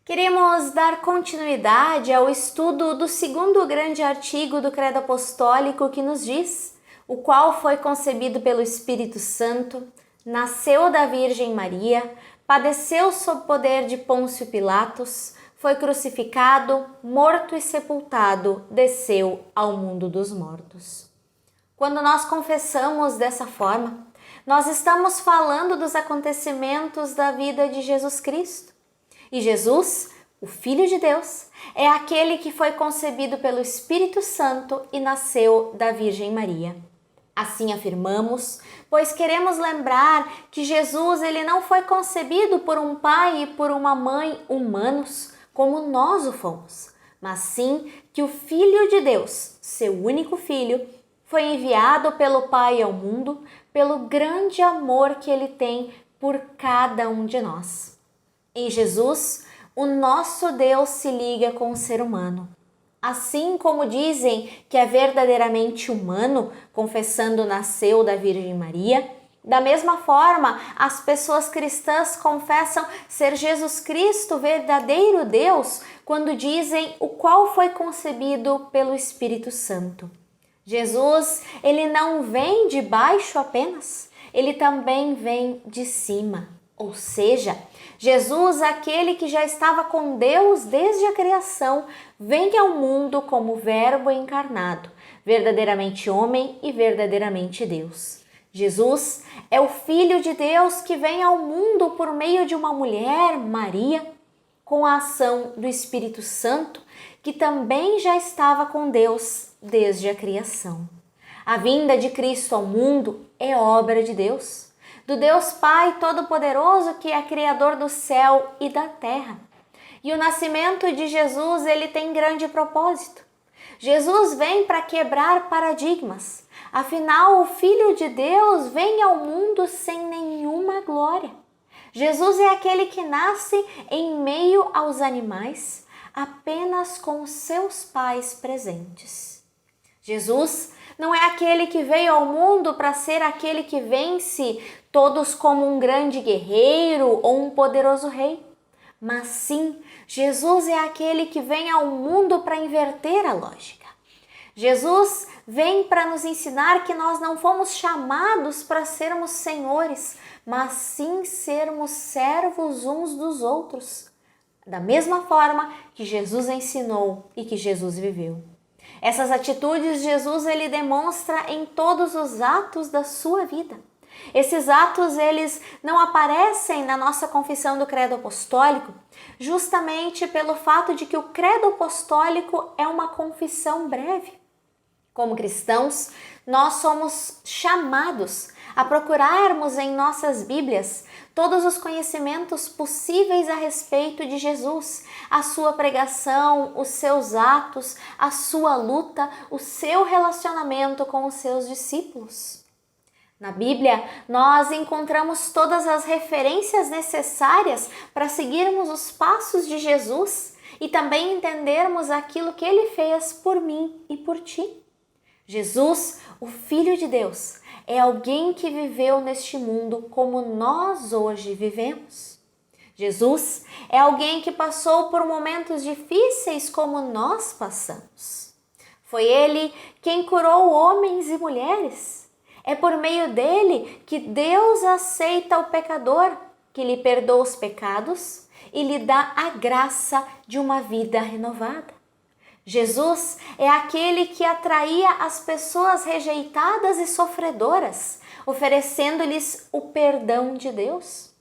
Queremos dar continuidade ao estudo do segundo grande artigo do Credo Apostólico que nos diz: o qual foi concebido pelo Espírito Santo, nasceu da Virgem Maria, padeceu sob poder de Pôncio Pilatos, foi crucificado, morto e sepultado, desceu ao mundo dos mortos. Quando nós confessamos dessa forma, nós estamos falando dos acontecimentos da vida de Jesus Cristo. E Jesus, o Filho de Deus, é aquele que foi concebido pelo Espírito Santo e nasceu da Virgem Maria. Assim afirmamos, pois queremos lembrar que Jesus ele não foi concebido por um pai e por uma mãe humanos, como nós o fomos, mas sim que o Filho de Deus, seu único Filho, foi enviado pelo Pai ao mundo pelo grande amor que ele tem por cada um de nós. Em Jesus, o nosso Deus se liga com o ser humano. Assim como dizem que é verdadeiramente humano, confessando nasceu da Virgem Maria, da mesma forma, as pessoas cristãs confessam ser Jesus Cristo verdadeiro Deus quando dizem o qual foi concebido pelo Espírito Santo. Jesus, ele não vem de baixo apenas, ele também vem de cima. Ou seja, Jesus, aquele que já estava com Deus desde a criação, vem ao mundo como Verbo encarnado, verdadeiramente homem e verdadeiramente Deus. Jesus é o Filho de Deus que vem ao mundo por meio de uma mulher, Maria, com a ação do Espírito Santo, que também já estava com Deus desde a criação. A vinda de Cristo ao mundo é obra de Deus, do Deus Pai Todo-Poderoso que é Criador do céu e da terra. E o nascimento de Jesus ele tem grande propósito. Jesus vem para quebrar paradigmas. Afinal, o Filho de Deus vem ao mundo sem nenhuma glória. Jesus é aquele que nasce em meio aos animais, apenas com os seus pais presentes. Jesus não é aquele que veio ao mundo para ser aquele que vence todos como um grande guerreiro ou um poderoso rei. Mas sim, Jesus é aquele que vem ao mundo para inverter a lógica. Jesus vem para nos ensinar que nós não fomos chamados para sermos senhores, mas sim sermos servos uns dos outros, da mesma forma que Jesus ensinou e que Jesus viveu. Essas atitudes Jesus ele demonstra em todos os atos da sua vida. Esses atos eles não aparecem na nossa confissão do Credo Apostólico, justamente pelo fato de que o Credo Apostólico é uma confissão breve. Como cristãos, nós somos chamados a procurarmos em nossas Bíblias todos os conhecimentos possíveis a respeito de Jesus, a sua pregação, os seus atos, a sua luta, o seu relacionamento com os seus discípulos. Na Bíblia, nós encontramos todas as referências necessárias para seguirmos os passos de Jesus e também entendermos aquilo que ele fez por mim e por ti. Jesus, o Filho de Deus, é alguém que viveu neste mundo como nós hoje vivemos. Jesus é alguém que passou por momentos difíceis como nós passamos. Foi ele quem curou homens e mulheres. É por meio dele que Deus aceita o pecador, que lhe perdoa os pecados e lhe dá a graça de uma vida renovada. Jesus é aquele que atraía as pessoas rejeitadas e sofredoras, oferecendo-lhes o perdão de Deus.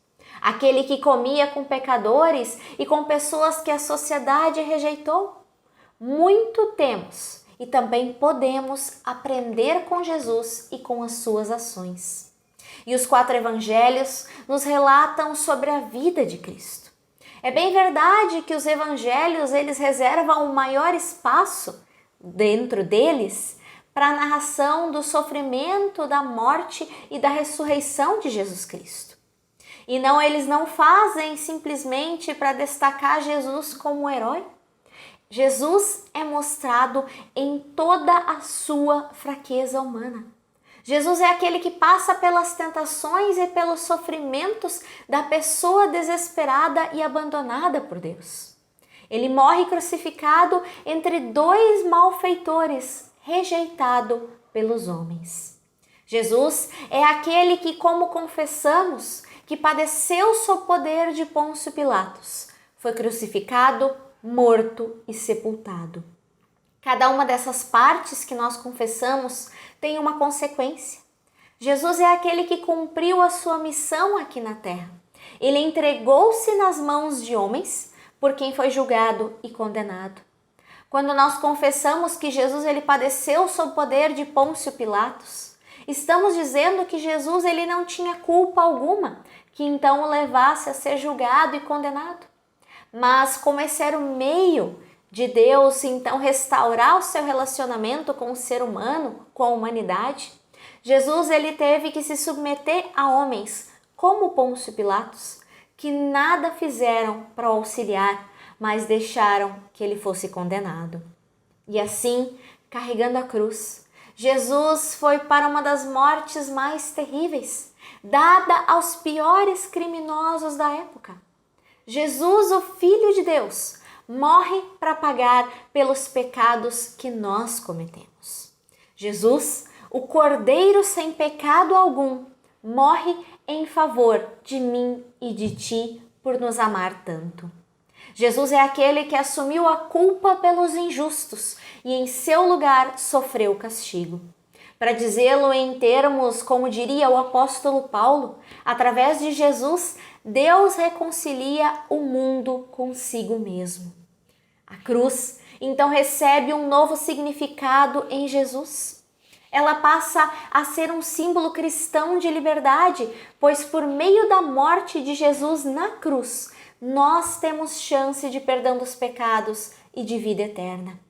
Aquele que comia com pecadores e com pessoas que a sociedade rejeitou. Muito temos e também podemos aprender com Jesus e com as suas ações. E os 4 evangelhos nos relatam sobre a vida de Cristo. É bem verdade que os evangelhos eles reservam um maior espaço dentro deles para a narração do sofrimento, da morte e da ressurreição de Jesus Cristo. E não, eles não fazem simplesmente para destacar Jesus como herói. Jesus é mostrado em toda a sua fraqueza humana. Jesus é aquele que passa pelas tentações e pelos sofrimentos da pessoa desesperada e abandonada por Deus. Ele morre crucificado entre dois malfeitores, rejeitado pelos homens. Jesus é aquele que, como confessamos, que padeceu sob o poder de Pôncio Pilatos, foi crucificado, morto e sepultado. Cada uma dessas partes que nós confessamos tem uma consequência. Jesus é aquele que cumpriu a sua missão aqui na terra. Ele entregou-se nas mãos de homens por quem foi julgado e condenado. Quando nós confessamos que Jesus ele padeceu sob o poder de Pôncio Pilatos, estamos dizendo que Jesus ele não tinha culpa alguma, que então o levasse a ser julgado e condenado. Mas como esse era o meio de Deus então restaurar o seu relacionamento com o ser humano, com a humanidade, Jesus ele teve que se submeter a homens como Pôncio Pilatos, que nada fizeram para auxiliar, mas deixaram que ele fosse condenado. E assim, carregando a cruz, Jesus foi para uma das mortes mais terríveis, dada aos piores criminosos da época. Jesus, o Filho de Deus, morre para pagar pelos pecados que nós cometemos. Jesus, o Cordeiro sem pecado algum, morre em favor de mim e de ti por nos amar tanto. Jesus é aquele que assumiu a culpa pelos injustos e em seu lugar sofreu o castigo. Para dizê-lo em termos, como diria o apóstolo Paulo, através de Jesus, Deus reconcilia o mundo consigo mesmo. A cruz, então, recebe um novo significado em Jesus. Ela passa a ser um símbolo cristão de liberdade, pois por meio da morte de Jesus na cruz, nós temos chance de perdão dos pecados e de vida eterna.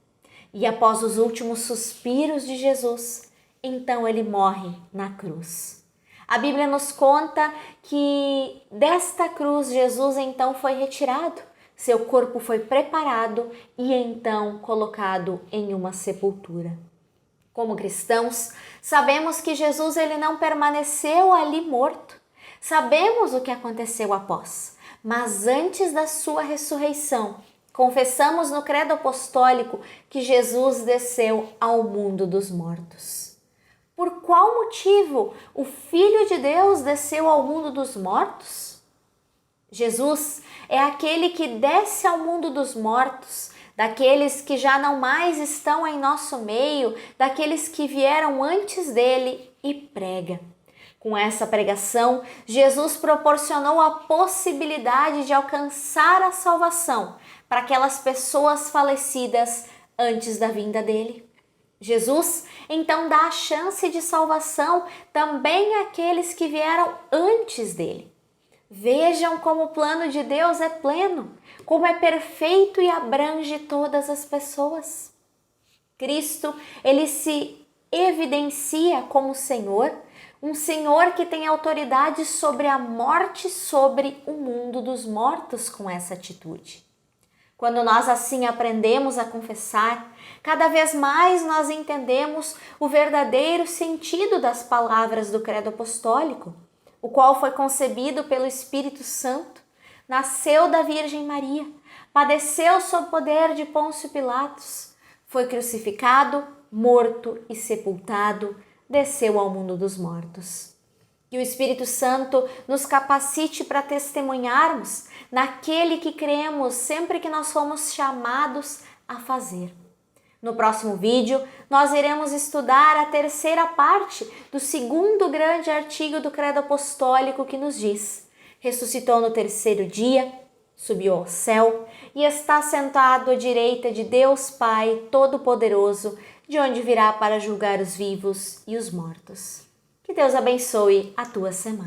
E após os últimos suspiros de Jesus, então ele morre na cruz. A Bíblia nos conta que desta cruz Jesus então foi retirado, seu corpo foi preparado e então colocado em uma sepultura. Como cristãos, sabemos que Jesus ele não permaneceu ali morto. Sabemos o que aconteceu após, mas antes da sua ressurreição, confessamos no credo apostólico que Jesus desceu ao mundo dos mortos. Por qual motivo o Filho de Deus desceu ao mundo dos mortos? Jesus é aquele que desce ao mundo dos mortos, daqueles que já não mais estão em nosso meio, daqueles que vieram antes dele e prega. Com essa pregação, Jesus proporcionou a possibilidade de alcançar a salvação para aquelas pessoas falecidas antes da vinda dele. Jesus, então, dá a chance de salvação também àqueles que vieram antes dele. Vejam como o plano de Deus é pleno, como é perfeito e abrange todas as pessoas. Cristo, ele se evidencia como Senhor, um Senhor que tem autoridade sobre a morte, sobre o mundo dos mortos com essa atitude. Quando nós assim aprendemos a confessar, cada vez mais nós entendemos o verdadeiro sentido das palavras do credo apostólico, o qual foi concebido pelo Espírito Santo, nasceu da Virgem Maria, padeceu sob o poder de Pôncio Pilatos, foi crucificado, morto e sepultado, desceu ao mundo dos mortos. Que o Espírito Santo nos capacite para testemunharmos naquele que cremos sempre que nós fomos chamados a fazer. No próximo vídeo, nós iremos estudar a terceira parte do segundo grande artigo do Credo Apostólico que nos diz: ressuscitou no terceiro dia, subiu ao céu e está sentado à direita de Deus Pai Todo-Poderoso, de onde virá para julgar os vivos e os mortos. Que Deus abençoe a tua semana.